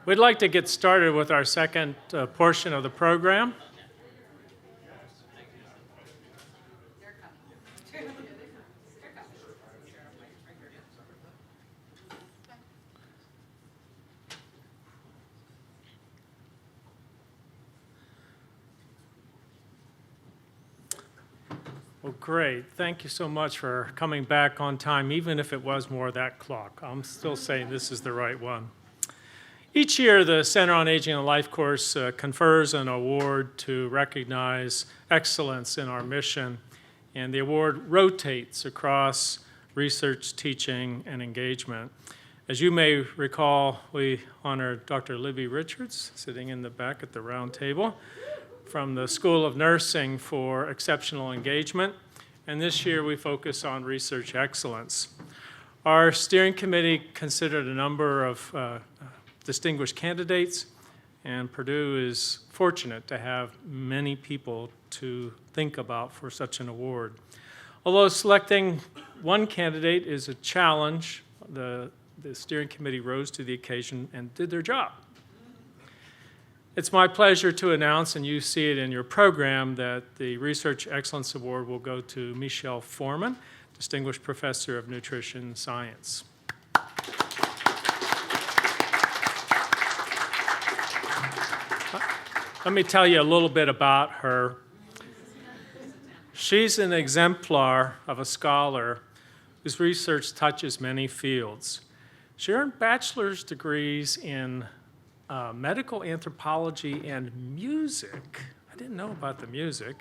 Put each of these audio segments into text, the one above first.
We'd like to get started with our second portion of the program. Well, great. Thank you so much for coming back on time, even if it was more that clock. I'm still saying this is the right one. Each year, the Center on Aging and Life course confers an award to recognize excellence in our mission, and the award rotates across research, teaching, and engagement. As you may recall, we honored Dr. Libby Richards, sitting in the back at the round table, from the School of Nursing for exceptional engagement, and this year we focus on research excellence. Our steering committee considered a number of distinguished candidates, and Purdue is fortunate to have many people to think about for such an award. Although selecting one candidate is a challenge, the steering committee rose to the occasion and did their job. It's my pleasure to announce, and you see it in your program, that the Research Excellence Award will go to Michelle Foreman, Distinguished Professor of Nutrition Science. Let me tell you a little bit about her. She's an exemplar of a scholar whose research touches many fields. She earned bachelor's degrees in medical anthropology and music. I didn't know about the music.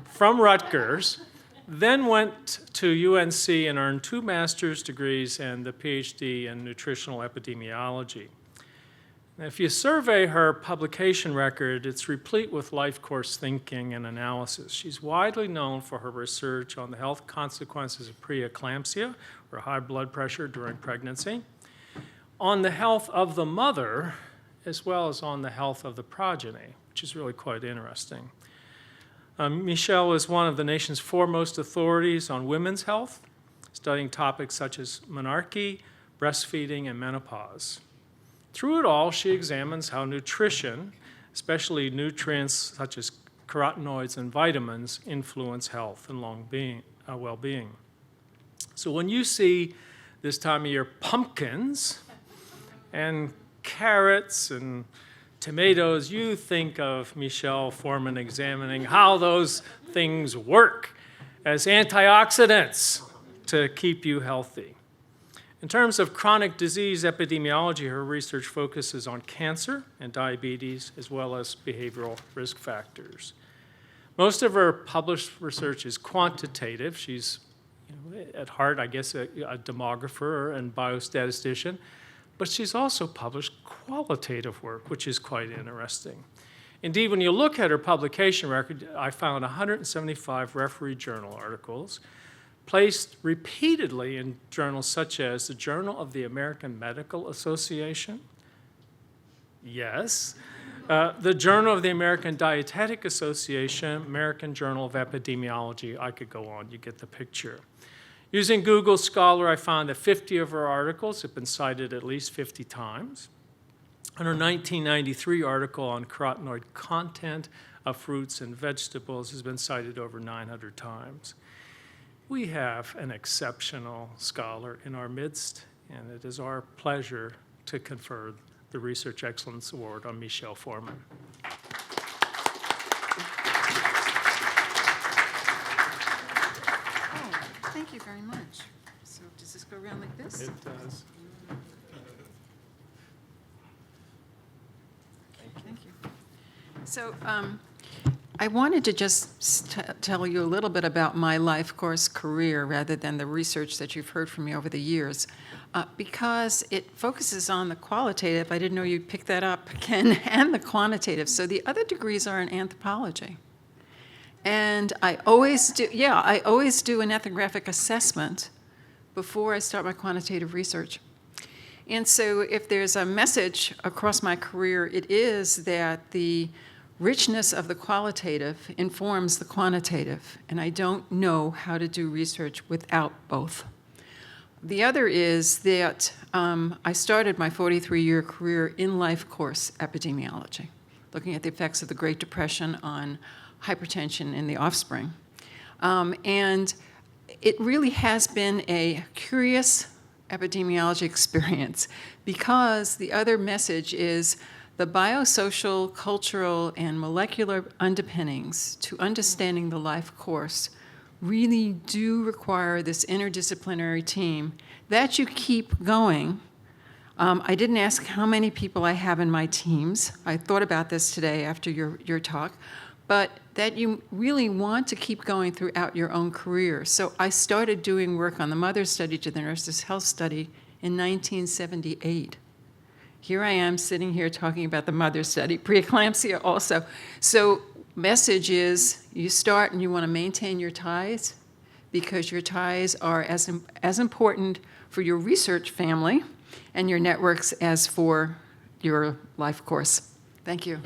From Rutgers, then went to UNC and earned 2 master's degrees and the PhD in nutritional epidemiology. If you survey her publication record, it's replete with life course thinking and analysis. She's widely known for her research on the health consequences of preeclampsia, or high blood pressure during pregnancy, on the health of the mother, as well as on the health of the progeny, which is really quite interesting. Michelle is one of the nation's foremost authorities on women's health, studying topics such as menarche, breastfeeding, and menopause. Through it all, she examines how nutrition, especially nutrients such as carotenoids and vitamins, influence health and well-being. So when you see this time of year pumpkins and carrots and tomatoes, you think of Michelle Foreman examining how those things work as antioxidants to keep you healthy. In terms of chronic disease epidemiology, her research focuses on cancer and diabetes, as well as behavioral risk factors. Most of her published research is quantitative. She's, at heart, I guess, a demographer and biostatistician, but she's also published qualitative work, which is quite interesting. Indeed, when you look at her publication record, I found 175 referee journal articles, placed repeatedly in journals such as the Journal of the American Medical Association, yes, the Journal of the American Dietetic Association, American Journal of Epidemiology. I could go on, you get the picture. Using Google Scholar, I found that 50 of her articles have been cited at least 50 times. And her 1993 article on carotenoid content of fruits and vegetables has been cited over 900 times. We have an exceptional scholar in our midst, and it is our pleasure to confer the Research Excellence Award on Michelle Foreman. Thank you very much. So does this go around like this? It does. Thank you. So I wanted to just tell you a little bit about my life course career rather than the research that you've heard from me over the years. Because it focuses on the qualitative, I didn't know you'd pick that up, Ken, and the quantitative. So the other degrees are in anthropology. And I always do an ethnographic assessment before I start my quantitative research. And so if there's a message across my career, it is that the richness of the qualitative informs the quantitative, and I don't know how to do research without both. The other is that I started my 43-year career in life course epidemiology, looking at the effects of the Great Depression on hypertension in the offspring. And it really has been a curious epidemiology experience, because the other message is the biosocial, cultural, and molecular underpinnings to understanding the life course really do require this interdisciplinary team that you keep going. I didn't ask how many people I have in my teams. I thought about this today after your talk, but that you really want to keep going throughout your own career. So I started doing work on the mother study to the nurse's health study in 1978. Here I am sitting here talking about the mother study, preeclampsia also. So message is you start and you want to maintain your ties, because your ties are as important for your research family and your networks as for your life course. Thank you.